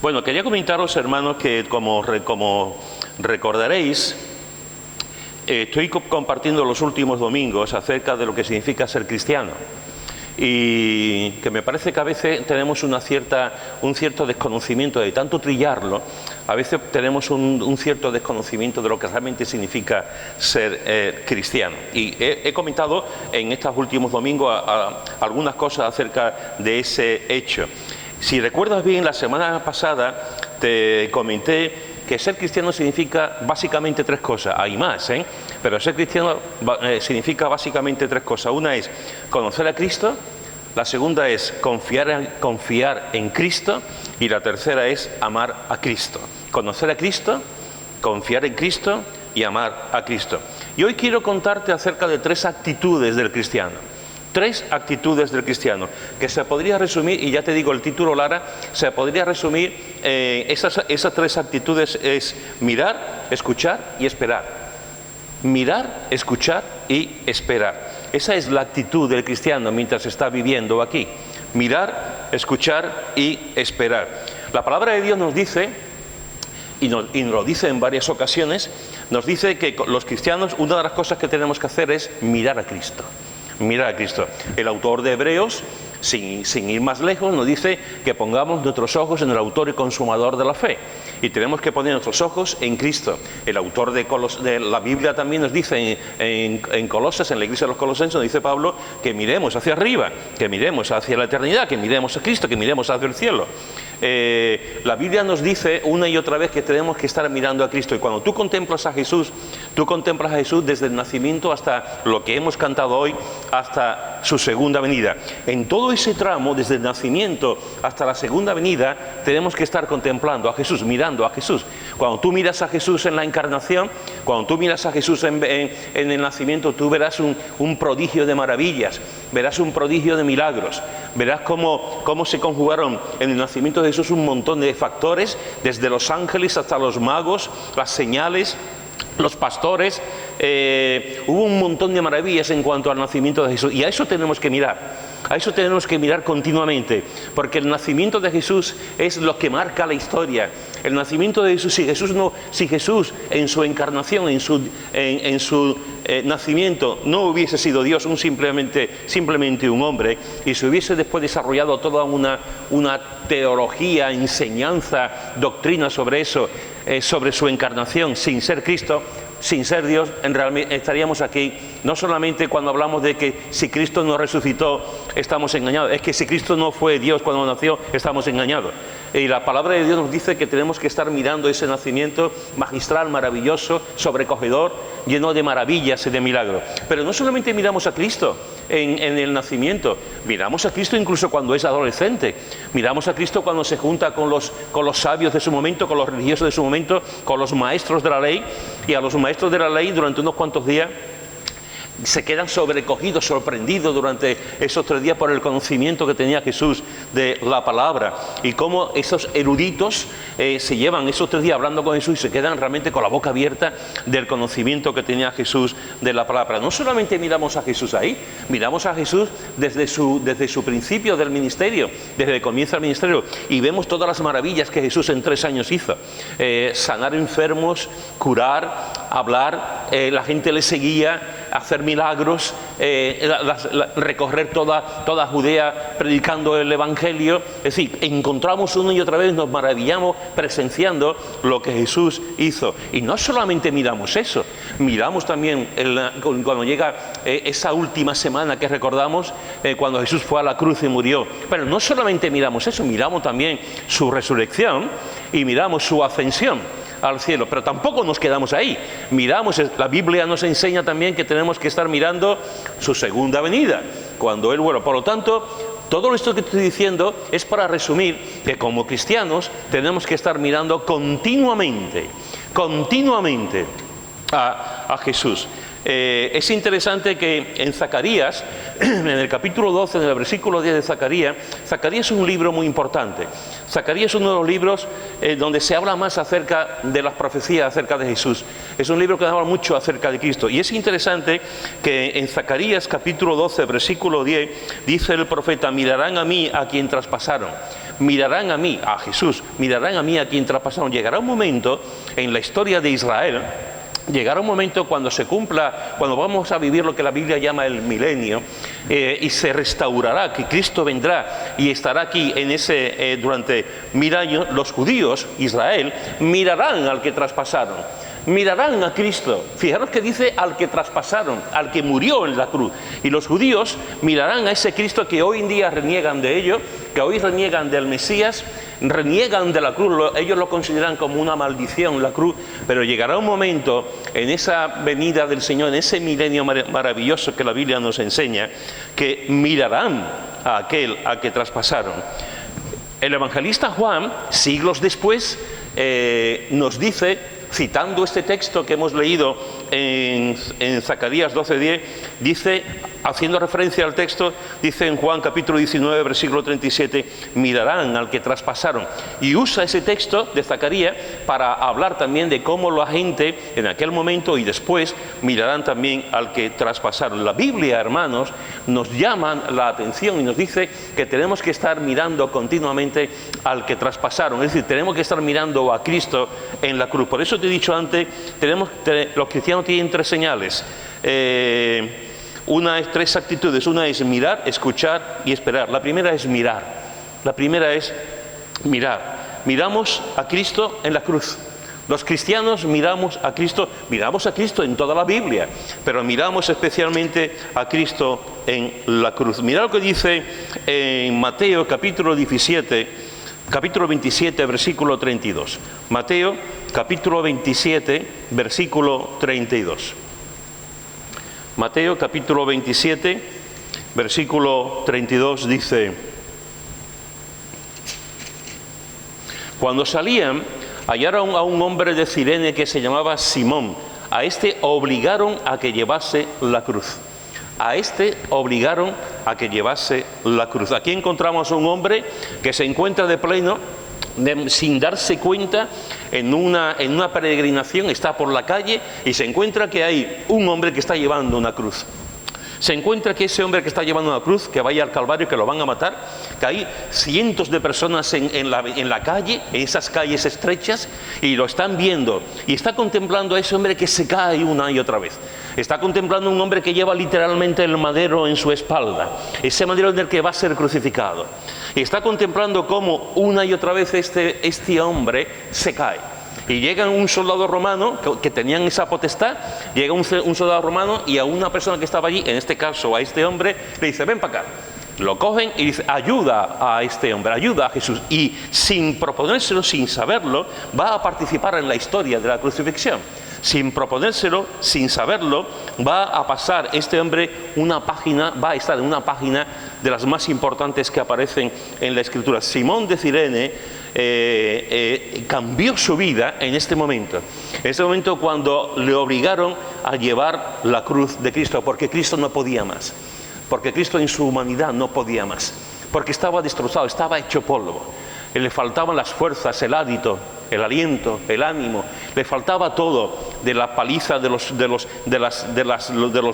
Bueno, quería comentaros, hermanos, que como recordaréis, estoy compartiendo los últimos domingos acerca de lo que significa ser cristiano. Y que me parece que a veces tenemos un cierto desconocimiento de tanto trillarlo. A veces tenemos un cierto desconocimiento de lo que realmente significa ser cristiano. Y he comentado en estos últimos domingos algunas cosas acerca de ese hecho. Si recuerdas bien, la semana pasada te comenté que ser cristiano significa básicamente tres cosas. Hay más, pero ser cristiano significa básicamente tres cosas. Una es conocer a Cristo, la segunda es confiar en Cristo y la tercera es amar a Cristo. Conocer a Cristo, confiar en Cristo y amar a Cristo. Y hoy quiero contarte acerca de tres actitudes del cristiano. Tres actitudes del cristiano, que se podría resumir, y ya te digo el título, Lara, se podría resumir, esas tres actitudes es mirar, escuchar y esperar. Mirar, escuchar y esperar. Esa es la actitud del cristiano mientras está viviendo aquí. Mirar, escuchar y esperar. La palabra de Dios nos dice, y nos lo dice en varias ocasiones, nos dice que los cristianos, una de las cosas que tenemos que hacer es mirar a Cristo. Mirar a Cristo. El autor de Hebreos, sin ir más lejos, nos dice que pongamos nuestros ojos en el autor y consumador de la fe. Y tenemos que poner nuestros ojos en Cristo. El autor de la Biblia también nos dice en Colosas, en la iglesia de los Colosenses, nos dice Pablo, que miremos hacia arriba, que miremos hacia la eternidad, que miremos a Cristo, que miremos hacia el cielo. La Biblia nos dice una y otra vez que tenemos que estar mirando a Cristo. Y cuando tú contemplas a Jesús desde el nacimiento hasta lo que hemos cantado hoy, hasta su segunda venida. En todo ese tramo, desde el nacimiento hasta la segunda venida, tenemos que estar contemplando a Jesús, mirando a Jesús. Cuando tú miras a Jesús en la encarnación, cuando tú miras a Jesús en el nacimiento, tú verás un prodigio de maravillas, verás un prodigio de milagros, verás cómo se conjugaron en el nacimiento de Jesús un montón de factores, desde los ángeles hasta los magos, las señales, los pastores. Hubo un montón de maravillas en cuanto al nacimiento de Jesús, y a eso tenemos que mirar. A eso tenemos que mirar continuamente, porque el nacimiento de Jesús es lo que marca la historia. El nacimiento de Jesús, si Jesús en su encarnación, en su nacimiento no hubiese sido Dios, simplemente un hombre, y se hubiese después desarrollado toda una teología, enseñanza, doctrina sobre eso, sobre su encarnación, sin ser Cristo, sin ser Dios, realmente estaríamos aquí. No solamente cuando hablamos de que si Cristo no resucitó, estamos engañados, es que si Cristo no fue Dios cuando nació, estamos engañados. Y la palabra de Dios nos dice que tenemos que estar mirando ese nacimiento magistral, maravilloso, sobrecogedor, lleno de maravillas y de milagros. Pero no solamente miramos a Cristo en el nacimiento, miramos a Cristo incluso cuando es adolescente, miramos a Cristo cuando se junta con los sabios de su momento, con los religiosos de su momento, con los maestros de la ley, y a los maestros de la ley durante unos cuantos días se quedan sobrecogidos, sorprendidos durante esos 3 días por el conocimiento que tenía Jesús de la palabra, y cómo esos eruditos se llevan esos 3 días hablando con Jesús y se quedan realmente con la boca abierta del conocimiento que tenía Jesús de la palabra. No solamente miramos a Jesús ahí, miramos a Jesús desde su principio del ministerio, desde que comienza el ministerio, y vemos todas las maravillas que Jesús en 3 años hizo. Sanar enfermos, curar, hablar, la gente le seguía, hacer milagros, recorrer toda Judea predicando el Evangelio. Es decir, encontramos una y otra vez, nos maravillamos presenciando lo que Jesús hizo. Y no solamente miramos eso, miramos también cuando llega esa última semana que recordamos, cuando Jesús fue a la cruz y murió. Pero no solamente miramos eso, miramos también su resurrección y miramos su ascensión al cielo, pero tampoco nos quedamos ahí. La Biblia nos enseña también que tenemos que estar mirando su segunda venida, cuando Él vuelva. Por lo tanto, todo esto que estoy diciendo es para resumir que como cristianos tenemos que estar mirando continuamente a Jesús. Es interesante que en Zacarías, en el capítulo 12, en el versículo 10 de Zacarías es un libro muy importante. Zacarías es uno de los libros donde se habla más acerca de las profecías acerca de Jesús. Es un libro que habla mucho acerca de Cristo. Y es interesante que en Zacarías capítulo 12, versículo 10, dice el profeta: mirarán a mí a quien traspasaron, mirarán a mí, a Jesús, mirarán a mí a quien traspasaron. Llegará un momento en la historia de Israel, llegará un momento cuando se cumpla, cuando vamos a vivir lo que la Biblia llama el milenio, y se restaurará, que Cristo vendrá y estará aquí en durante 1000 años. Los judíos, Israel, mirarán al que traspasaron, mirarán a Cristo. Fijaros que dice al que traspasaron, al que murió en la cruz. Y los judíos mirarán a ese Cristo que hoy en día reniegan de ello, que hoy reniegan del Mesías, reniegan de la cruz. Ellos lo consideran como una maldición, la cruz. Pero llegará un momento en esa venida del Señor, en ese milenio maravilloso que la Biblia nos enseña, que mirarán a aquel al que traspasaron. El evangelista Juan, siglos después, nos dice, citando este texto que hemos leído en Zacarías 12:10, dice, haciendo referencia al texto, dice en Juan capítulo 19, versículo 37, mirarán al que traspasaron. Y usa ese texto de Zacarías para hablar también de cómo la gente en aquel momento y después mirarán también al que traspasaron. La Biblia, hermanos, nos llama la atención y nos dice que tenemos que estar mirando continuamente al que traspasaron. Es decir, tenemos que estar mirando a Cristo en la cruz. Por eso te he dicho antes, los cristianos tienen 3 señales. Una es 3 actitudes. Una es mirar, escuchar y esperar. La primera es mirar. La primera es mirar. Miramos a Cristo en la cruz. Los cristianos miramos a Cristo en toda la Biblia, pero miramos especialmente a Cristo en la cruz. Mirad lo que dice en Mateo capítulo 27, versículo 32. Mateo capítulo 27, versículo 32. Mateo capítulo 27, versículo 32 dice: cuando salían, hallaron a un hombre de Cirene que se llamaba Simón. A este obligaron a que llevase la cruz. A este obligaron a que llevase la cruz. Aquí encontramos a un hombre que se encuentra de pleno, sin darse cuenta, en una peregrinación, está por la calle y se encuentra que hay un hombre que está llevando una cruz. Se encuentra que ese hombre que está llevando una cruz, que vaya al Calvario, que lo van a matar, que hay cientos de personas en la calle, en esas calles estrechas, y lo están viendo. Y está contemplando a ese hombre que se cae una y otra vez. Está contemplando a un hombre que lleva literalmente el madero en su espalda, ese madero en el que va a ser crucificado. Y está contemplando cómo una y otra vez este hombre se cae. Y llega un soldado romano, que tenían esa potestad, llega un soldado romano y a una persona que estaba allí, en este caso a este hombre, le dice: ven para acá. Lo cogen y dice: ayuda a este hombre, ayuda a Jesús. Y sin proponérselo, sin saberlo, va a participar en la historia de la crucifixión. Sin proponérselo, sin saberlo, va a pasar este hombre va a estar en una página de las más importantes que aparecen en la Escritura. Simón de Cirene cambió su vida en este momento. En este momento, cuando le obligaron a llevar la cruz de Cristo, porque Cristo no podía más. Porque Cristo en su humanidad no podía más. Porque estaba destrozado, estaba hecho polvo. Le faltaban las fuerzas, el hálito, el aliento, el ánimo. Le faltaba todo, de la paliza, de los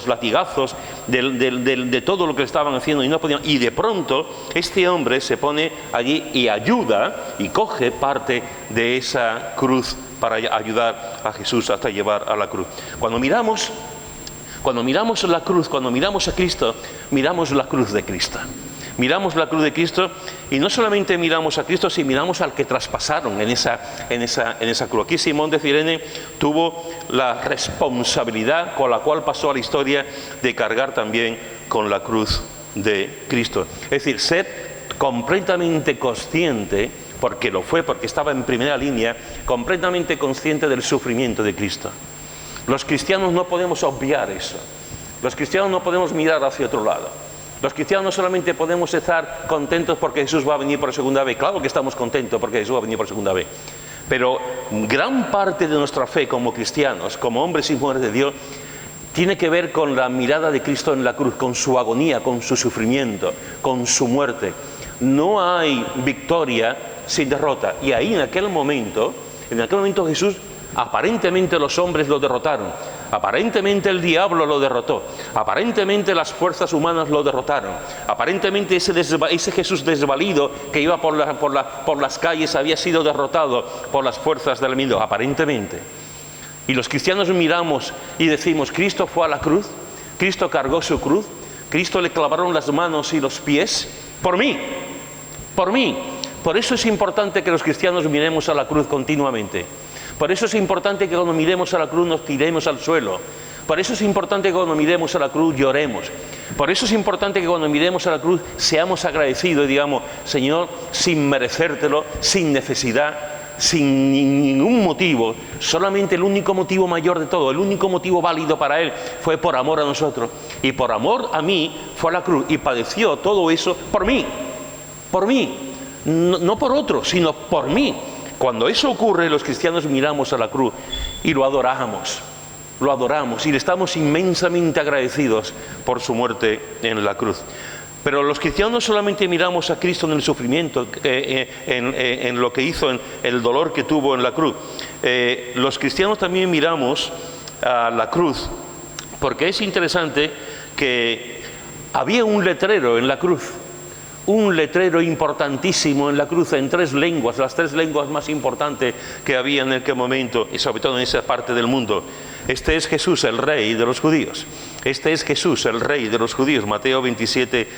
latigazos, de todo lo que estaban haciendo, y no podían. Y de pronto este hombre se pone allí y ayuda y coge parte de esa cruz para ayudar a Jesús hasta llevar a la cruz. Cuando miramos la cruz, cuando miramos a Cristo, miramos la cruz de Cristo. Miramos la cruz de Cristo, y no solamente miramos a Cristo, sino miramos al que traspasaron en esa cruz. Aquí Simón de Cirene tuvo la responsabilidad con la cual pasó a la historia de cargar también con la cruz de Cristo. Es decir, ser completamente consciente, porque lo fue, porque estaba en primera línea, completamente consciente del sufrimiento de Cristo. Los cristianos no podemos obviar eso. Los cristianos no podemos mirar hacia otro lado. Los cristianos no solamente podemos estar contentos porque Jesús va a venir por segunda vez. Claro que estamos contentos porque Jesús va a venir por segunda vez. Pero gran parte de nuestra fe como cristianos, como hombres y mujeres de Dios, tiene que ver con la mirada de Cristo en la cruz, con su agonía, con su sufrimiento, con su muerte. No hay victoria sin derrota. Y ahí en aquel momento Jesús, aparentemente los hombres lo derrotaron. Aparentemente el diablo lo derrotó, aparentemente las fuerzas humanas lo derrotaron, aparentemente ese Jesús desvalido que iba por las calles había sido derrotado por las fuerzas del enemigo, aparentemente. Y los cristianos miramos y decimos, Cristo fue a la cruz, Cristo cargó su cruz, Cristo le clavaron las manos y los pies, por mí, por mí. Por eso es importante que los cristianos miremos a la cruz continuamente. Por eso es importante que cuando miremos a la cruz nos tiremos al suelo. Por eso es importante que cuando miremos a la cruz lloremos. Por eso es importante que cuando miremos a la cruz seamos agradecidos y digamos, Señor, sin merecértelo, sin necesidad, sin ningún motivo, solamente el único motivo mayor de todo, el único motivo válido para Él fue por amor a nosotros. Y por amor a mí fue a la cruz y padeció todo eso por mí, no por otro, sino por mí. Cuando eso ocurre, los cristianos miramos a la cruz y lo adoramos y le estamos inmensamente agradecidos por su muerte en la cruz. Pero los cristianos no solamente miramos a Cristo en el sufrimiento, en lo que hizo, en el dolor que tuvo en la cruz. Los cristianos también miramos a la cruz, porque es interesante que había un letrero en la cruz, un letrero importantísimo en la cruz en 3 lenguas, las 3 lenguas más importantes que había en aquel momento, y sobre todo en esa parte del mundo. Este es Jesús, el Rey de los judíos. Este es Jesús, el Rey de los judíos. Mateo 27,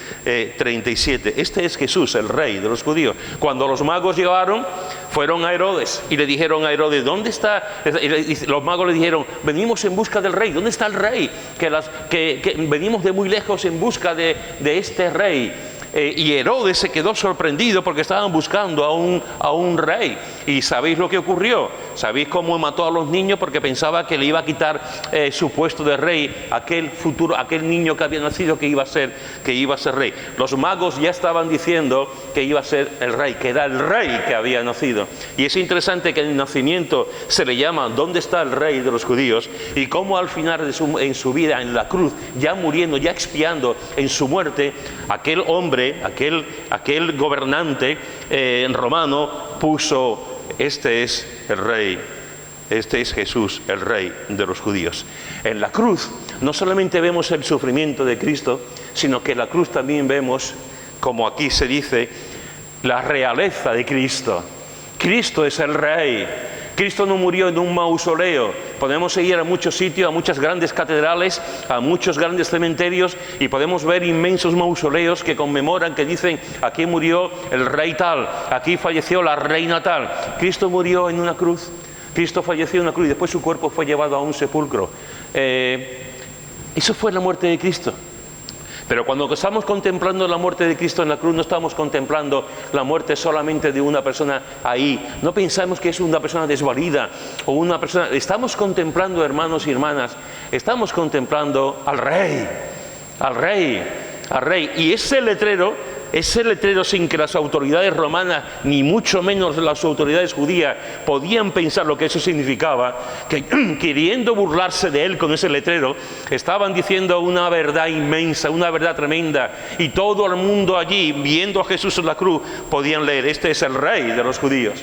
37. Este es Jesús, el Rey de los judíos. Cuando los magos llegaron, fueron a Herodes y le dijeron a Herodes, ¿dónde está? Y los magos le dijeron, venimos en busca del Rey. ¿Dónde está el Rey? Que venimos de muy lejos en busca de este Rey. Y Herodes se quedó sorprendido porque estaban buscando a un rey. ¿Y sabéis lo que ocurrió? ¿Sabéis cómo mató a los niños? Porque pensaba que le iba a quitar su puesto de rey aquel niño que había nacido que iba a ser rey. Los magos ya estaban diciendo que iba a ser el rey, que era el rey que había nacido. Y es interesante que en el nacimiento se le llama ¿dónde está el Rey de los judíos? Y cómo al final en su vida en la cruz, ya muriendo, ya expiando en su muerte, aquel hombre, aquel gobernante romano puso, este es el Rey, este es Jesús, el Rey de los judíos. En la cruz no solamente vemos el sufrimiento de Cristo, sino que en la cruz también vemos, como aquí se dice, la realeza de Cristo. Cristo es el Rey. Cristo no murió en un mausoleo. Podemos ir a muchos sitios, a muchas grandes catedrales, a muchos grandes cementerios y podemos ver inmensos mausoleos que conmemoran, que dicen aquí murió el rey tal, aquí falleció la reina tal. Cristo murió en una cruz, Cristo falleció en una cruz y después su cuerpo fue llevado a un sepulcro. Eso fue la muerte de Cristo. Pero cuando estamos contemplando la muerte de Cristo en la cruz, no estamos contemplando la muerte solamente de una persona ahí. No pensamos que es una persona desvalida o una persona... Estamos contemplando, hermanos y hermanas, estamos contemplando al Rey, al Rey, al Rey. Y ese letrero sin que las autoridades romanas, ni mucho menos las autoridades judías, podían pensar lo que eso significaba, que queriendo burlarse de él con ese letrero, estaban diciendo una verdad inmensa, una verdad tremenda, y todo el mundo allí, viendo a Jesús en la cruz, podían leer, este es el Rey de los judíos.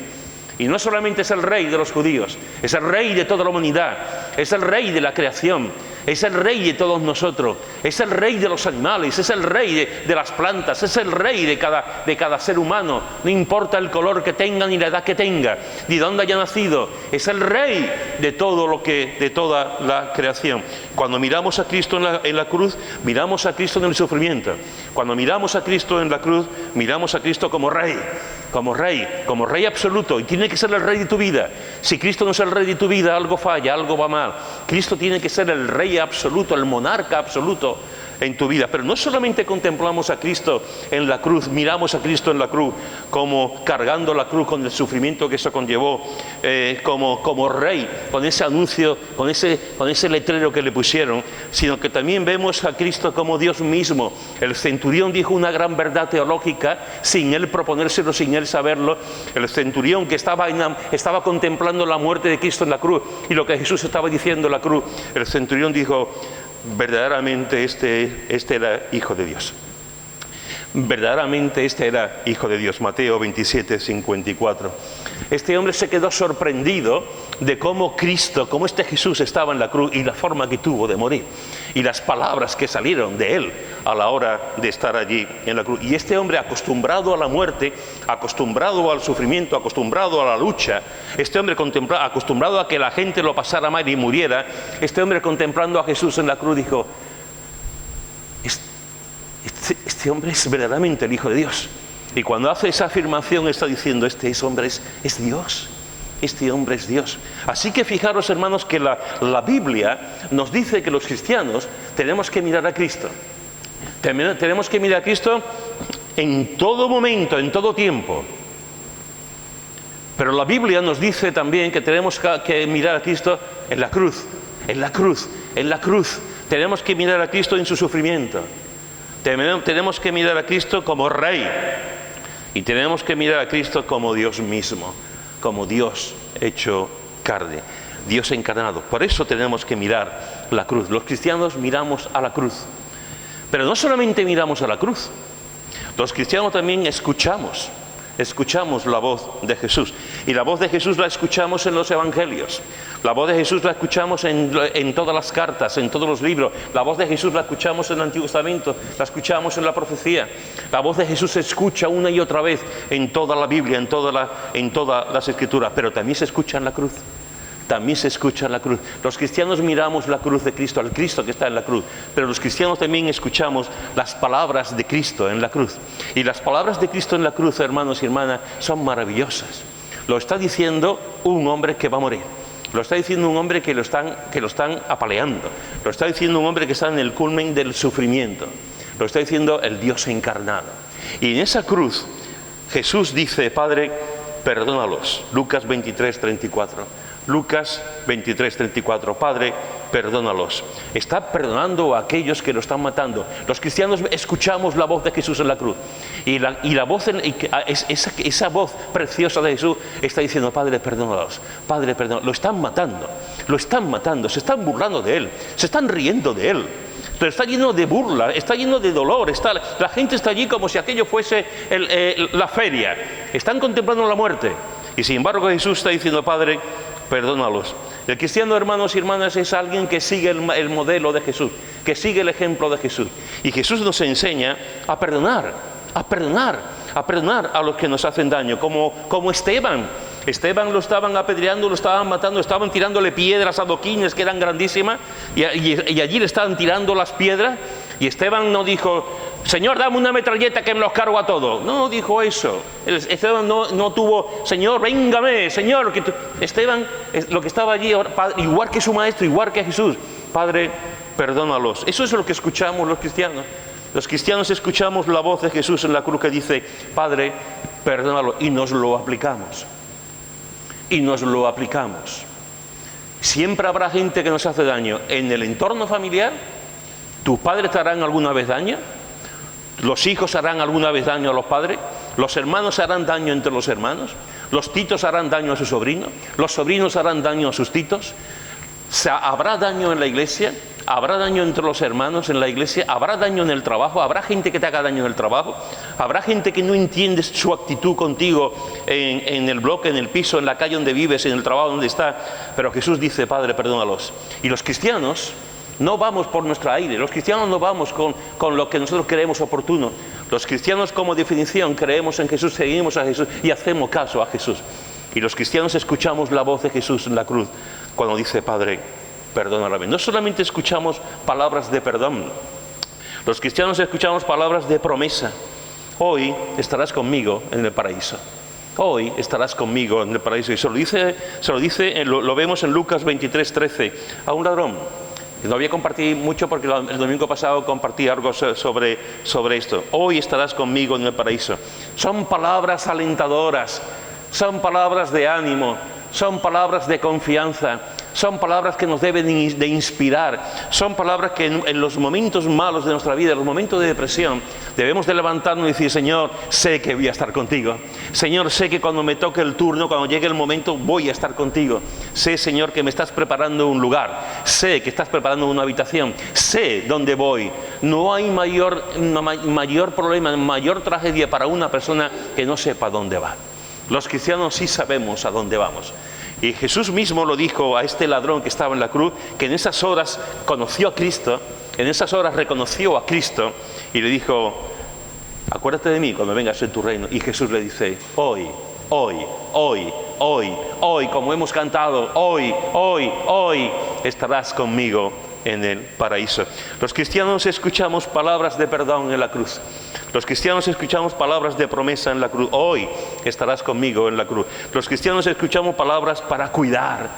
Y no solamente es el Rey de los judíos, es el Rey de toda la humanidad, es el Rey de la creación, es el Rey de todos nosotros, es el Rey de los animales, es el Rey de las plantas, es el Rey de cada ser humano, no importa el color que tenga ni la edad que tenga, ni dónde haya nacido, es el Rey de toda la creación. Cuando miramos a Cristo en la cruz, miramos a Cristo en el sufrimiento. Cuando miramos a Cristo en la cruz, miramos a Cristo como Rey absoluto, y tiene que ser el Rey de tu vida. Si Cristo no es el Rey de tu vida, algo falla, algo va mal. Cristo tiene que ser el Rey absoluto, el monarca absoluto en tu vida. Pero no solamente contemplamos a Cristo en la cruz, miramos a Cristo en la cruz como cargando la cruz con el sufrimiento que eso conllevó, como Rey, con ese anuncio, con ese letrero que le pusieron, sino que también vemos a Cristo como Dios mismo. El centurión dijo una gran verdad teológica sin él proponérselo, sin él saberlo. El centurión que estaba contemplando la muerte de Cristo en la cruz y lo que Jesús estaba diciendo en la cruz, el centurión dijo, verdaderamente este era Hijo de Dios. verdaderamente este era Hijo de Dios. Mateo 27, 54. Este hombre se quedó sorprendido de cómo Cristo, cómo este Jesús estaba en la cruz y la forma que tuvo de morir y las palabras que salieron de él a la hora de estar allí en la cruz. Y este hombre, acostumbrado a la muerte, acostumbrado al sufrimiento, acostumbrado a la lucha, este hombre acostumbrado a que la gente lo pasara mal y muriera, este hombre contemplando a Jesús en la cruz dijo: este hombre es verdaderamente el Hijo de Dios. Y cuando hace esa afirmación está diciendo: este hombre es Dios. Este hombre es Dios. Así que fijaros, hermanos, que la Biblia nos dice que los cristianos tenemos que mirar a Cristo. Tenemos que mirar a Cristo en todo momento, en todo tiempo. Pero la Biblia nos dice también que tenemos que mirar a Cristo en la cruz, en la cruz, en la cruz. Tenemos que mirar a Cristo en su sufrimiento. Tenemos que mirar a Cristo como Rey. Y tenemos que mirar a Cristo como Dios mismo, como Dios hecho carne, Dios encarnado. Por eso tenemos que mirar la cruz. Los cristianos miramos a la cruz. Pero no solamente miramos a la cruz, los cristianos también escuchamos la voz de Jesús. Y la voz de Jesús la escuchamos en los evangelios. La voz de Jesús la escuchamos en todas las cartas, en todos los libros. La voz de Jesús la escuchamos en el Antiguo Testamento, la escuchamos en la profecía. La voz de Jesús se escucha una y otra vez en toda la Biblia, en todas las Escrituras. Pero también se escucha en la cruz. También se escucha en la cruz. Los cristianos miramos la cruz de Cristo, al Cristo que está en la cruz, pero los cristianos también escuchamos las palabras de Cristo en la cruz. Y las palabras de Cristo en la cruz, hermanos y hermanas, son maravillosas. Lo está diciendo un hombre que va a morir. Lo está diciendo un hombre que lo están apaleando. Lo está diciendo un hombre que está en el culmen del sufrimiento. Lo está diciendo el Dios encarnado. Y en esa cruz Jesús dice: Padre, perdónalos. Lucas 23, 34. Lucas 23, 34. Padre, perdónalos. Está perdonando a aquellos que lo están matando. Los cristianos escuchamos la voz de Jesús en la cruz. Y la voz, esa voz preciosa de Jesús está diciendo: Padre, perdónalos. Padre, perdónalos. Lo están matando. Lo están matando. Se están burlando de él. Se están riendo de él. Pero está lleno de burla, está lleno de dolor. La gente está allí como si aquello fuese la feria. Están contemplando la muerte. Y sin embargo Jesús está diciendo: Padre, perdónalos. El cristiano, hermanos y hermanas, es alguien que sigue el modelo de Jesús, que sigue el ejemplo de Jesús. Y Jesús nos enseña a perdonar a los que nos hacen daño, como Esteban. Esteban lo estaban apedreando, lo estaban matando, estaban tirándole piedras, adoquines que eran grandísimas, y allí le estaban tirando las piedras, y Esteban no dijo: Señor, dame una metralleta que me los cargo a todos. No dijo eso. Esteban no tuvo: Señor, véngame, Señor. Esteban, lo que estaba allí, igual que su maestro, igual que Jesús: Padre, perdónalos. Eso es lo que escuchamos los cristianos. Los cristianos escuchamos la voz de Jesús en la cruz que dice: Padre, perdónalos. Y nos lo aplicamos. Y nos lo aplicamos. Siempre habrá gente que nos hace daño. En el entorno familiar, ¿tus padres te harán alguna vez daño? ¿Los hijos harán alguna vez daño a los padres? ¿Los hermanos harán daño entre los hermanos? ¿Los titos harán daño a sus sobrinos? ¿Los sobrinos harán daño a sus titos? ¿Habrá daño en la iglesia? ¿Habrá daño entre los hermanos en la iglesia? ¿Habrá daño en el trabajo? ¿Habrá gente que te haga daño en el trabajo? ¿Habrá gente que no entiende su actitud contigo en el bloque, en el piso, en la calle donde vives, en el trabajo donde estás? Pero Jesús dice: Padre, perdónalos. Y los cristianos no vamos por nuestro aire. Los cristianos no vamos con lo que nosotros creemos oportuno. Los cristianos, como definición, creemos en Jesús, seguimos a Jesús y hacemos caso a Jesús. Y los cristianos escuchamos la voz de Jesús en la cruz cuando dice: Padre, perdóname. No solamente escuchamos palabras de perdón, los cristianos escuchamos palabras de promesa. Hoy estarás conmigo en el paraíso. Hoy estarás conmigo en el paraíso. Y lo vemos en Lucas 23, 13, a un ladrón. No voy a compartir mucho porque el domingo pasado compartí algo sobre esto. Hoy estarás conmigo en el paraíso. Son palabras alentadoras, son palabras de ánimo, son palabras de confianza, son palabras que nos deben de inspirar, son palabras que en los momentos malos de nuestra vida, en los momentos de depresión, debemos de levantarnos y decir: Señor, sé que voy a estar contigo. Señor, sé que cuando me toque el turno, cuando llegue el momento, voy a estar contigo. Sé, Señor, que me estás preparando un lugar, sé que estás preparando una habitación, sé dónde voy. No hay mayor problema, mayor tragedia para una persona que no sepa dónde va. Los cristianos sí sabemos a dónde vamos. Y Jesús mismo lo dijo a este ladrón que estaba en la cruz, que en esas horas conoció a Cristo, en esas horas reconoció a Cristo y le dijo: acuérdate de mí cuando vengas en tu reino. Y Jesús le dice: hoy, como hemos cantado, hoy estarás conmigo en el paraíso. Los cristianos escuchamos palabras de perdón en la cruz. Los cristianos escuchamos palabras de promesa en la cruz. Hoy estarás conmigo en la cruz. Los cristianos escuchamos palabras para cuidar.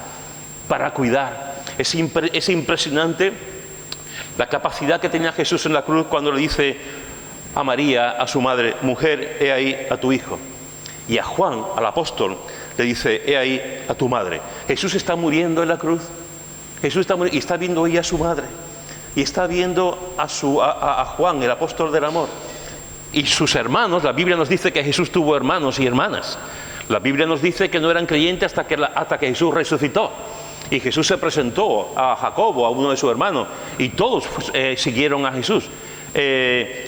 Es impresionante la capacidad que tenía Jesús en la cruz cuando le dice a María, a su madre: mujer, he ahí a tu hijo. Y a Juan, al apóstol, le dice: he ahí a tu madre. Jesús está muriendo en la cruz. Jesús está muriendo y está viendo ahí a su madre. Y está viendo a Juan, el apóstol del amor. Y sus hermanos. La Biblia nos dice que Jesús tuvo hermanos y hermanas. La Biblia nos dice que no eran creyentes hasta que Jesús resucitó. Y Jesús se presentó a Jacobo, a uno de sus hermanos, y todos siguieron a Jesús.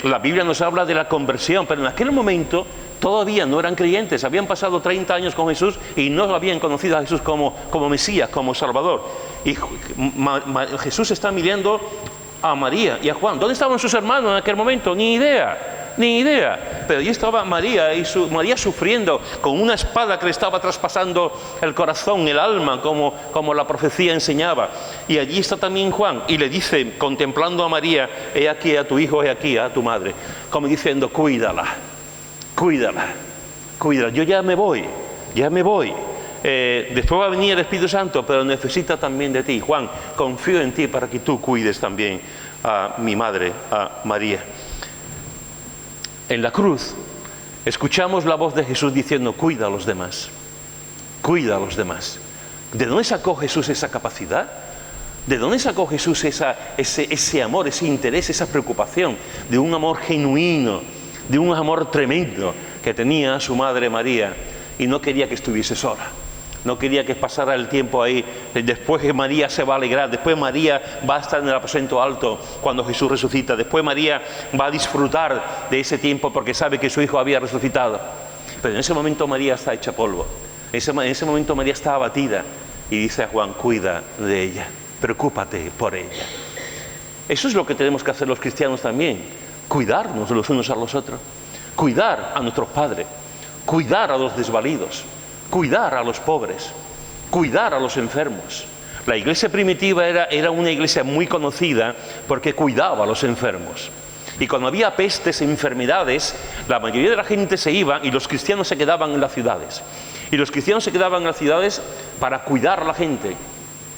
La Biblia nos habla de la conversión, pero en aquel momento todavía no eran creyentes. Habían pasado 30 años con Jesús y no habían conocido a Jesús como Mesías, como Salvador. Y Jesús está mirando a María y a Juan. ¿Dónde estaban sus hermanos en aquel momento? Ni idea. Pero allí estaba María, María sufriendo con una espada que le estaba traspasando el corazón, el alma, como la profecía enseñaba. Y allí está también Juan, y le dice, contemplando a María: he aquí a tu hijo, he aquí a tu madre. Como diciendo: cuídala. Yo ya me voy. Después va a venir el Espíritu Santo, pero necesita también de ti. Juan, confío en ti para que tú cuides también a mi madre, a María. En la cruz escuchamos la voz de Jesús diciendo: cuida a los demás. ¿De dónde sacó Jesús esa capacidad? ¿De dónde sacó Jesús ese amor, ese interés, esa preocupación? De un amor genuino, de un amor tremendo que tenía a su madre María, y no quería que estuviese sola. No quería que pasara el tiempo ahí. Después que María se va a alegrar. Después María va a estar en el aposento alto cuando Jesús resucita. Después María va a disfrutar de ese tiempo porque sabe que su hijo había resucitado. Pero en ese momento María está hecha polvo. En ese momento María está abatida. Y dice a Juan: cuida de ella. Preocúpate por ella. Eso es lo que tenemos que hacer los cristianos también. Cuidarnos los unos a los otros. Cuidar a nuestros padres. Cuidar a los desvalidos. Cuidar a los pobres, cuidar a los enfermos. La iglesia primitiva era una iglesia muy conocida porque cuidaba a los enfermos. Y cuando había pestes, enfermedades, la mayoría de la gente se iba y los cristianos se quedaban en las ciudades. Y los cristianos se quedaban en las ciudades para cuidar a la gente,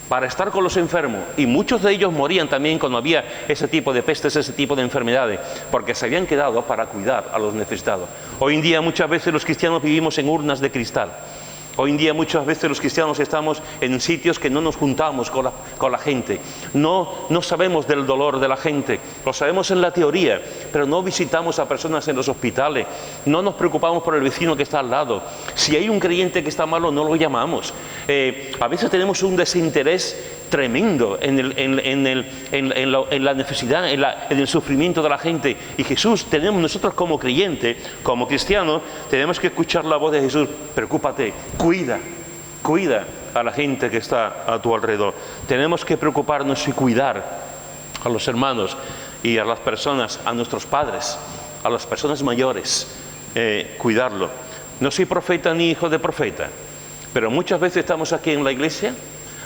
para estar con los enfermos. Y muchos de ellos morían también cuando había ese tipo de pestes, ese tipo de enfermedades, porque se habían quedado para cuidar a los necesitados. Hoy en día muchas veces los cristianos vivimos en urnas de cristal. Hoy en día muchas veces los cristianos estamos en sitios que no nos juntamos con la gente. No sabemos del dolor de la gente, lo sabemos en la teoría, pero no visitamos a personas en los hospitales, no nos preocupamos por el vecino que está al lado. Si hay un creyente que está malo, no lo llamamos. A veces tenemos un desinterés tremendo en la necesidad, en el sufrimiento de la gente. Y nosotros como creyentes, como cristianos, tenemos que escuchar la voz de Jesús: preocúpate, cuida a la gente que está a tu alrededor. Tenemos que preocuparnos y cuidar a los hermanos y a las personas, a nuestros padres, a las personas mayores, cuidarlo. No soy profeta ni hijo de profeta, pero muchas veces estamos aquí en la iglesia.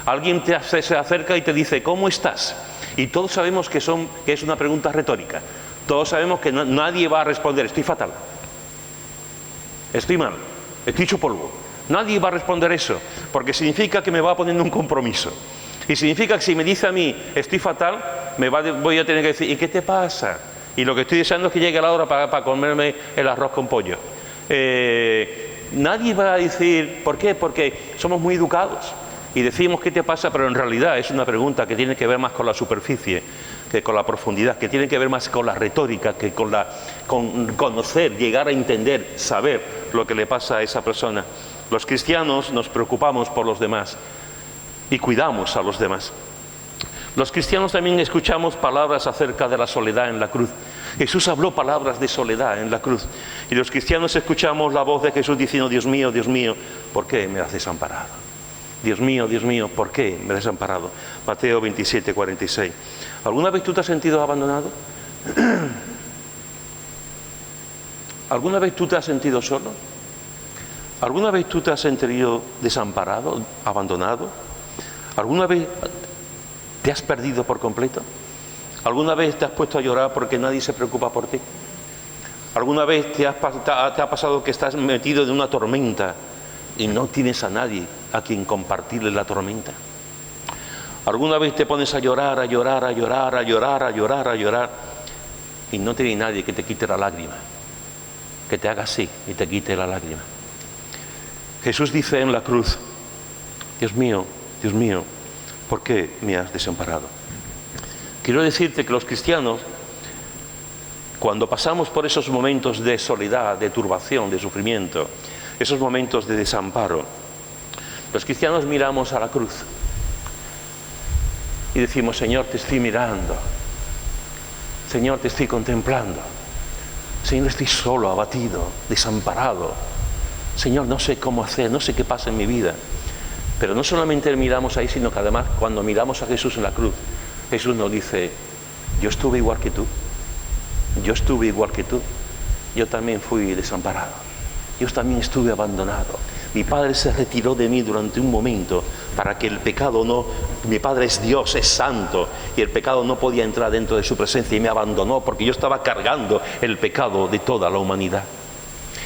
Alguien se acerca y te dice: ¿cómo estás? Y todos sabemos que es una pregunta retórica. Todos sabemos que nadie va a responder: estoy fatal, estoy mal, estoy hecho polvo. Nadie va a responder eso, porque significa que me va poniendo un compromiso. Y significa que si me dice a mí: estoy fatal, voy a tener que decir: ¿y qué te pasa? Y lo que estoy deseando es que llegue la hora para comerme el arroz con pollo. Nadie va a decir: ¿por qué? Porque somos muy educados. Y decimos ¿qué te pasa? Pero en realidad es una pregunta que tiene que ver más con la superficie que con la profundidad, que tiene que ver más con la retórica, que con conocer, llegar a entender, saber lo que le pasa a esa persona. Los cristianos nos preocupamos por los demás y cuidamos a los demás. Los cristianos también escuchamos palabras acerca de la soledad en la cruz. Jesús habló palabras de soledad en la cruz. Y los cristianos escuchamos la voz de Jesús diciendo: Dios mío, ¿por qué me has desamparado? Dios mío, ¿por qué me has desamparado? Mateo 27, 46. ¿Alguna vez tú te has sentido abandonado? ¿Alguna vez tú te has sentido solo? ¿Alguna vez tú te has sentido desamparado, abandonado? ¿Alguna vez te has perdido por completo? ¿Alguna vez te has puesto a llorar porque nadie se preocupa por ti? ¿Alguna vez te ha pasado que estás metido en una tormenta y no tienes a nadie a quien compartirle la tormenta? ¿Alguna vez te pones a llorar y no tiene nadie que te quite la lágrima? Que te haga así y te quite la lágrima. Jesús dice en la cruz: Dios mío, ¿por qué me has desamparado? Quiero decirte que los cristianos, cuando pasamos por esos momentos de soledad, de turbación, de sufrimiento, esos momentos de desamparo, los cristianos miramos a la cruz y decimos: Señor, te estoy mirando, Señor, te estoy contemplando, Señor, estoy solo, abatido, desamparado, Señor, no sé cómo hacer, no sé qué pasa en mi vida. Pero no solamente miramos ahí, sino que además cuando miramos a Jesús en la cruz, Jesús nos dice: yo estuve igual que tú, yo también fui desamparado, yo también estuve abandonado. Mi Padre se retiró de mí durante un momento para que el pecado no... Mi Padre es Dios, es santo, y el pecado no podía entrar dentro de su presencia, y me abandonó porque yo estaba cargando el pecado de toda la humanidad.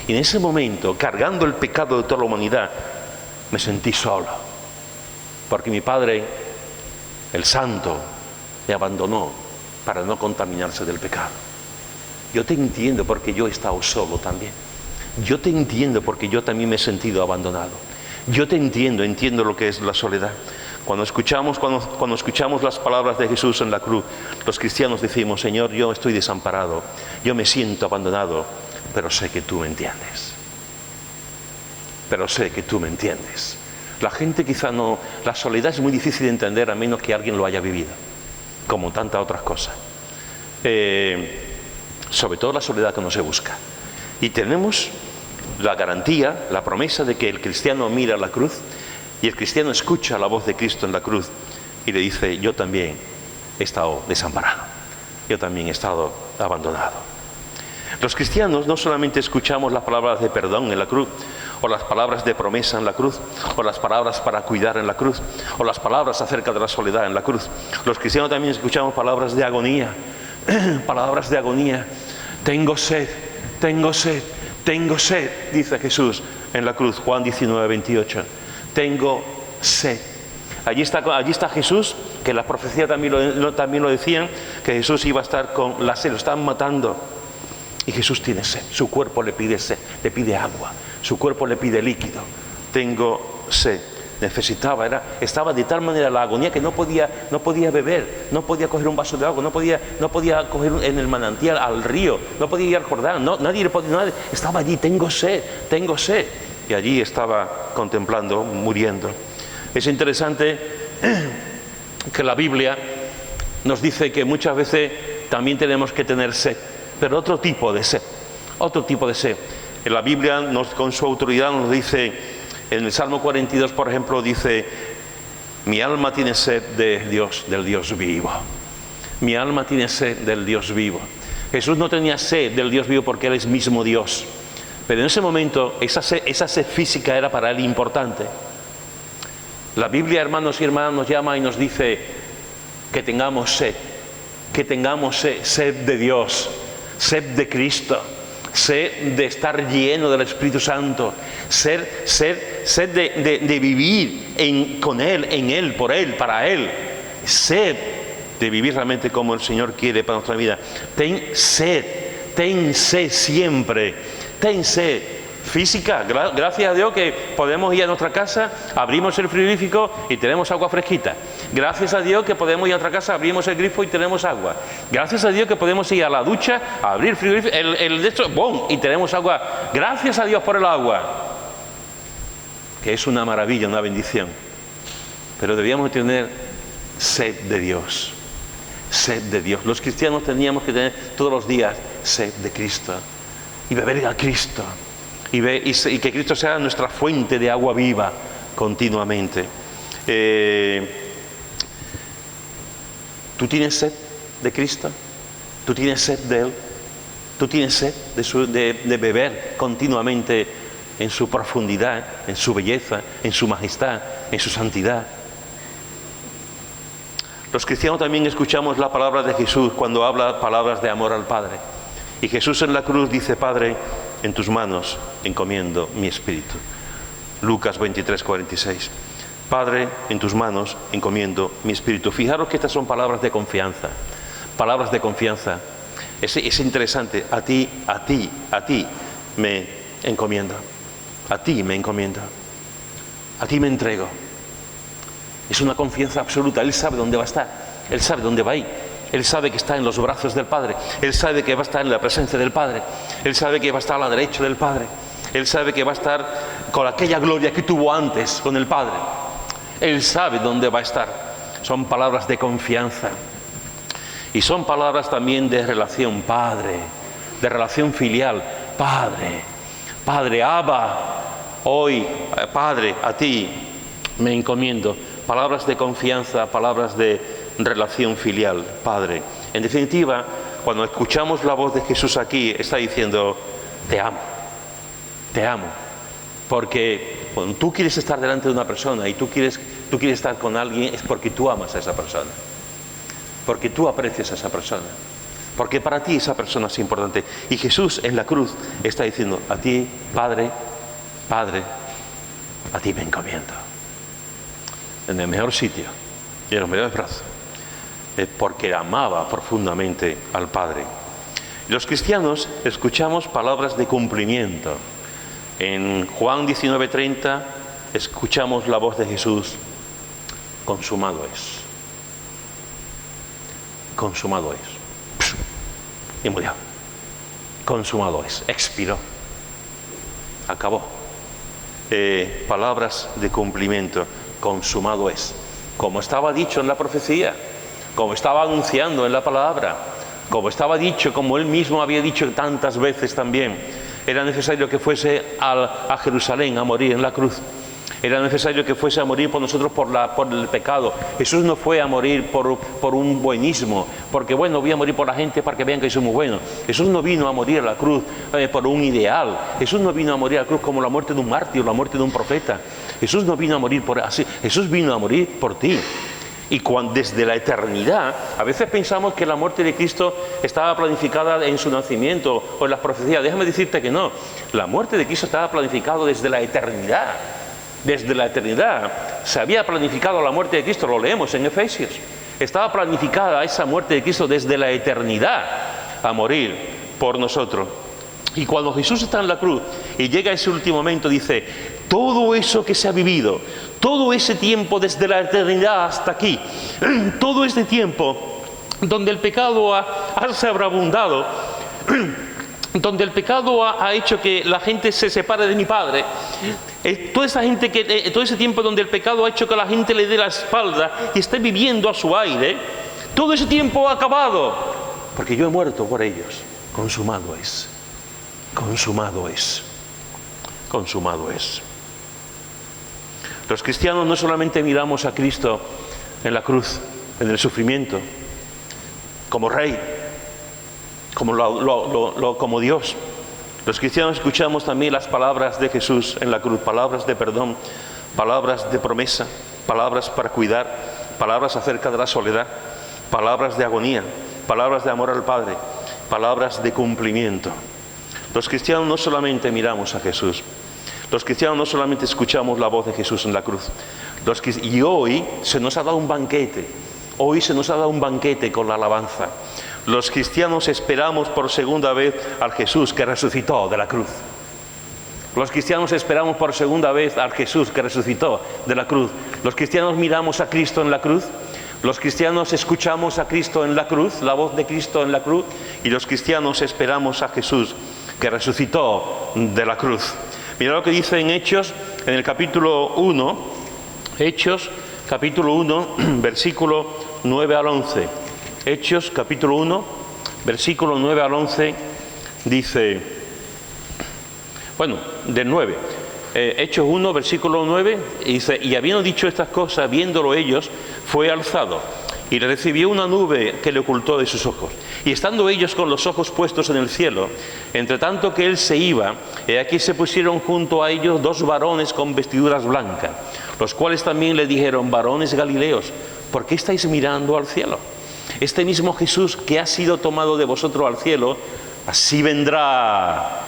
Y en ese momento, cargando el pecado de toda la humanidad, me sentí solo, porque mi Padre, el Santo, me abandonó para no contaminarse del pecado. Yo te entiendo porque yo he estado solo también. Yo te entiendo porque yo también me he sentido abandonado. Yo te entiendo lo que es la soledad. Cuando escuchamos las palabras de Jesús en la cruz, los cristianos decimos: Señor, yo estoy desamparado, yo me siento abandonado, pero sé que tú me entiendes. La gente quizá no... La soledad es muy difícil de entender a menos que alguien lo haya vivido, como tantas otras cosas. Sobre todo la soledad que no se busca. Y tenemos la garantía, la promesa de que el cristiano mira la cruz y el cristiano escucha la voz de Cristo en la cruz y le dice: yo también he estado desamparado, yo también he estado abandonado. Los cristianos no solamente escuchamos las palabras de perdón en la cruz, o las palabras de promesa en la cruz, o las palabras para cuidar en la cruz, o las palabras acerca de la soledad en la cruz. Los cristianos también escuchamos palabras de agonía, tengo sed, dice Jesús en la cruz, Juan 19, 28. Tengo sed. Allí está Jesús, que la profecía también lo decían, que Jesús iba a estar con la sed, lo estaban matando. Y Jesús tiene sed, su cuerpo le pide sed, le pide agua, su cuerpo le pide líquido. Tengo sed. Estaba de tal manera la agonía que no podía beber, no podía coger un vaso de agua, no podía coger en el manantial al río, no podía ir al Jordán, nadie estaba allí: tengo sed. Y allí estaba contemplando, muriendo. Es interesante que la Biblia nos dice que muchas veces también tenemos que tener sed, pero otro tipo de sed. En la Biblia con su autoridad nos dice, en el Salmo 42, por ejemplo, dice: mi alma tiene sed de Dios, del Dios vivo. Mi alma tiene sed del Dios vivo. Jesús no tenía sed del Dios vivo porque Él es mismo Dios. Pero en ese momento, esa sed física era para Él importante. La Biblia, hermanos y hermanas, nos llama y nos dice que tengamos sed. Sed de Dios, sed de Cristo, sed de estar lleno del Espíritu Santo, sed de vivir con Él, en Él, por Él, para Él, sed de vivir realmente como el Señor quiere para nuestra vida. Ten sed siempre, ten sed física. Gracias a Dios que podemos ir a nuestra casa, abrimos el frigorífico y tenemos agua fresquita. Gracias a Dios que podemos ir a otra casa, abrimos el grifo y tenemos agua. Gracias a Dios que podemos ir a la ducha, abrir el frigorífico, el de esto, ¡bum!, y tenemos agua. Gracias a Dios por el agua, que es una maravilla, una bendición. Pero debíamos tener sed de Dios. Sed de Dios. Los cristianos teníamos que tener todos los días sed de Cristo y beber a Cristo y que Cristo sea nuestra fuente de agua viva continuamente. ¿Tú tienes sed de Cristo? ¿Tú tienes sed de Él? ¿Tú tienes sed de beber continuamente en su profundidad, en su belleza, en su majestad, en su santidad? Los cristianos también escuchamos la palabra de Jesús cuando habla palabras de amor al Padre. Y Jesús en la cruz dice: Padre, en tus manos encomiendo mi espíritu. Lucas 23, 46. Padre, en tus manos encomiendo mi espíritu. Fijaros que estas son palabras de confianza. Palabras de confianza. Es interesante. A ti me encomiendo. A ti me encomiendo. A ti me entrego. Es una confianza absoluta. Él sabe dónde va a estar. Él sabe dónde va a ir. Él sabe que está en los brazos del Padre. Él sabe que va a estar en la presencia del Padre. Él sabe que va a estar a la derecha del Padre. Él sabe que va a estar con aquella gloria que tuvo antes con el Padre. Él sabe dónde va a estar. Son palabras de confianza. Y son palabras también de relación, Padre. De relación filial. Padre. Padre, Abba. Hoy, Padre, a ti me encomiendo. Palabras de confianza, palabras de relación filial, Padre. En definitiva, cuando escuchamos la voz de Jesús aquí, está diciendo: te amo, te amo. Porque cuando tú quieres estar delante de una persona y tú quieres estar con alguien, es porque tú amas a esa persona, porque tú aprecias a esa persona, porque para ti esa persona es importante. Y Jesús en la cruz está diciendo: a ti, Padre, Padre, a ti me encomiendo. En el mejor sitio y en los mejores brazos, porque amaba profundamente al Padre. Los cristianos escuchamos palabras de cumplimiento. En Juan 19:30 escuchamos la voz de Jesús: consumado es. Consumado es. Y murió. Consumado es. Expiró. Acabó. Palabras de cumplimiento. Consumado es. Como estaba dicho en la profecía, como estaba anunciando en la palabra, como estaba dicho, como él mismo había dicho tantas veces también. Era necesario que fuese a Jerusalén a morir en la cruz. Era necesario que fuese a morir por nosotros por el pecado. Jesús no fue a morir por un buenismo, porque bueno, voy a morir por la gente para que vean que soy muy bueno. Jesús no vino a morir a la cruz por un ideal. Jesús no vino a morir a la cruz como la muerte de un mártir, la muerte de un profeta. Jesús no vino a morir por así. Jesús vino a morir por ti. Y desde la eternidad, a veces pensamos que la muerte de Cristo estaba planificada en su nacimiento o en las profecías. Déjame decirte que no. La muerte de Cristo estaba planificada desde la eternidad. Desde la eternidad se había planificado la muerte de Cristo, lo leemos en Efesios. Estaba planificada esa muerte de Cristo desde la eternidad a morir por nosotros. Y cuando Jesús está en la cruz y llega ese último momento, dice: todo eso que se ha vivido, todo ese tiempo desde la eternidad hasta aquí, todo este tiempo donde el pecado ha sobreabundado, donde el pecado ha hecho que la gente se separe de mi Padre, toda esa gente todo ese tiempo donde el pecado ha hecho que la gente le dé la espalda y esté viviendo a su aire, todo ese tiempo ha acabado, porque yo he muerto por ellos. Consumado es. Consumado es. Consumado es. Los cristianos no solamente miramos a Cristo en la cruz, en el sufrimiento, como Rey, como Dios. Los cristianos escuchamos también las palabras de Jesús en la cruz, palabras de perdón, palabras de promesa, palabras para cuidar, palabras acerca de la soledad, palabras de agonía, palabras de amor al Padre, palabras de cumplimiento. Los cristianos no solamente miramos a Jesús, los cristianos no solamente escuchamos la voz de Jesús en la cruz, y hoy se nos ha dado un banquete, con la alabanza. Los cristianos esperamos por segunda vez al Jesús que resucitó de la cruz. Los cristianos esperamos por segunda vez al Jesús que resucitó de la cruz. Los cristianos miramos a Cristo en la cruz. Los cristianos escuchamos a Cristo en la cruz, la voz de Cristo en la cruz. Y los cristianos esperamos a Jesús que resucitó de la cruz. Mira lo que dice en Hechos, en el capítulo 1. Hechos, capítulo 1, versículo 9 al 11. Hechos, capítulo 1, versículo 9 al 11, dice... Bueno, del 9, Hechos 1, versículo 9, dice, y habiendo dicho estas cosas, viéndolo ellos, fue alzado, y le recibió una nube que le ocultó de sus ojos. Y estando ellos con los ojos puestos en el cielo, entre tanto que él se iba, aquí se pusieron junto a ellos dos varones con vestiduras blancas, los cuales también le dijeron, varones galileos, ¿por qué estáis mirando al cielo? Este mismo Jesús que ha sido tomado de vosotros al cielo, así vendrá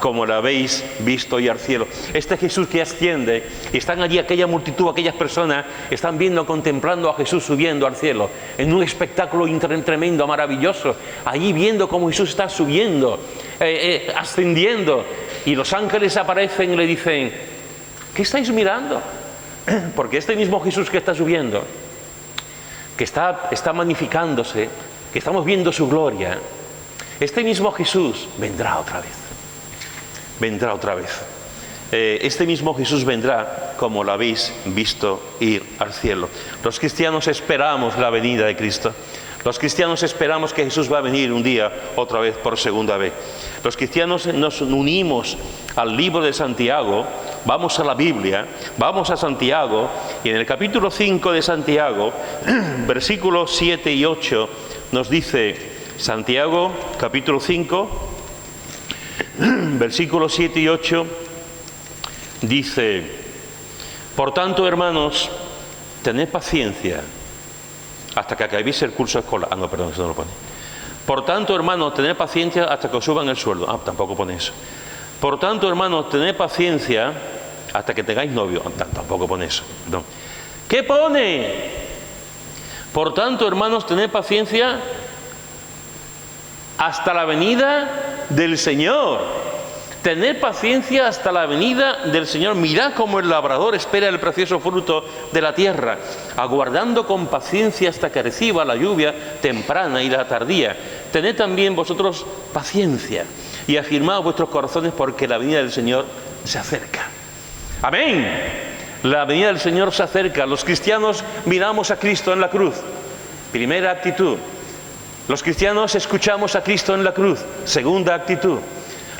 como lo habéis visto ir al cielo. Este Jesús que asciende, y están allí aquella multitud, aquellas personas, están viendo, contemplando a Jesús subiendo al cielo, en un espectáculo tremendo, maravilloso, allí viendo cómo Jesús está subiendo, ascendiendo, y los ángeles aparecen y le dicen, ¿qué estáis mirando? Porque este mismo Jesús que está subiendo, que está magnificándose, que estamos viendo su gloria, este mismo Jesús vendrá otra vez. Vendrá otra vez. Este mismo Jesús vendrá como lo habéis visto ir al cielo. Los cristianos esperamos la venida de Cristo. Los cristianos esperamos que Jesús va a venir un día otra vez por segunda vez. Los cristianos nos unimos al libro de Santiago, vamos a la Biblia, vamos a Santiago, y en el capítulo 5 de Santiago, versículos 7 y 8, nos dice... Santiago, capítulo 5, versículos 7 y 8, dice, por tanto, hermanos, tened paciencia hasta que acabéis el curso escolar. Ah, no, perdón, eso no lo pone. Por tanto, hermanos, tened paciencia hasta que os suban el sueldo. Ah, tampoco pone eso. Por tanto, hermanos, tened paciencia hasta que tengáis novio. Ah, tampoco pone eso. Perdón. ¿Qué pone? Por tanto, hermanos, tened paciencia hasta la venida del Señor. Tener paciencia hasta la venida del Señor. Mirad cómo el labrador espera el precioso fruto de la tierra, aguardando con paciencia hasta que reciba la lluvia temprana y la tardía. Tened también vosotros paciencia y afirmad vuestros corazones, porque la venida del Señor se acerca. Amén. La venida del Señor se acerca. Los cristianos miramos a Cristo en la cruz. Primera actitud. Los cristianos escuchamos a Cristo en la cruz. Segunda actitud.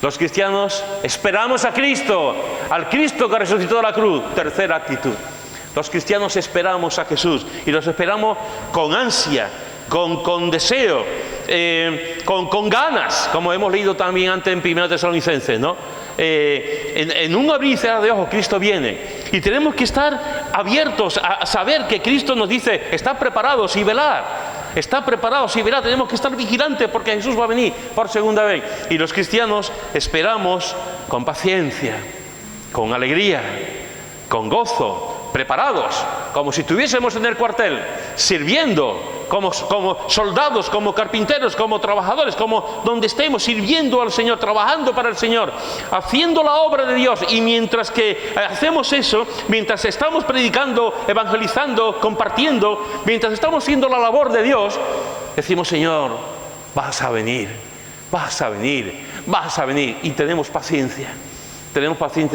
Los cristianos esperamos a Cristo, al Cristo que resucitó de la cruz. Tercera actitud. Los cristianos esperamos a Jesús, y los esperamos con ansia, con deseo, con ganas, como hemos leído también antes en 1 Tesalonicenses, ¿no? En un abrir y cerrar de ojos Cristo viene, y tenemos que estar abiertos a saber que Cristo nos dice, estad preparados y velad. Está preparado, si verá, tenemos que estar vigilantes porque Jesús va a venir por segunda vez. Y los cristianos esperamos con paciencia, con alegría, con gozo, preparados, como si estuviésemos en el cuartel, sirviendo, como soldados, como carpinteros, como trabajadores, como donde estemos, sirviendo al Señor, trabajando para el Señor, haciendo la obra de Dios. Y mientras que hacemos eso, mientras estamos predicando, evangelizando, compartiendo, mientras estamos haciendo la labor de Dios, decimos, Señor, vas a venir, vas a venir, vas a venir. Y tenemos paciencia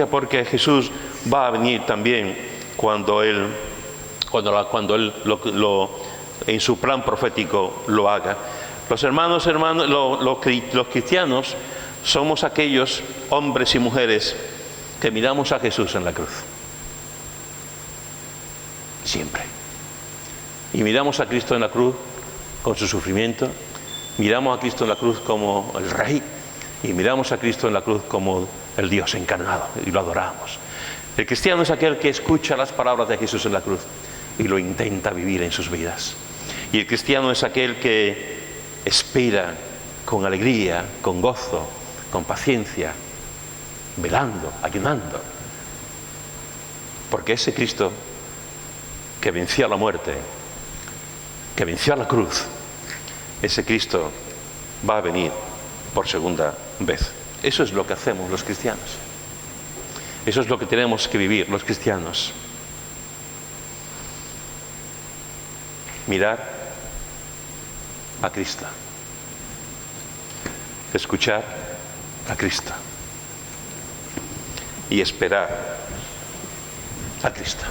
porque Jesús va a venir también cuando Él en su plan profético lo haga. Los cristianos somos aquellos hombres y mujeres que miramos a Jesús en la cruz. Siempre. Y miramos a Cristo en la cruz con su sufrimiento, miramos a Cristo en la cruz como el Rey, y miramos a Cristo en la cruz como el Dios encarnado, y lo adoramos. El cristiano es aquel que escucha las palabras de Jesús en la cruz y lo intenta vivir en sus vidas. Y el cristiano es aquel que espera con alegría, con gozo, con paciencia, velando, ayunando. Porque ese Cristo que venció a la muerte, que venció a la cruz, ese Cristo va a venir por segunda vez. Eso es lo que hacemos los cristianos. Eso es lo que tenemos que vivir los cristianos. Mirar a Cristo. Escuchar a Cristo. Y esperar a Cristo.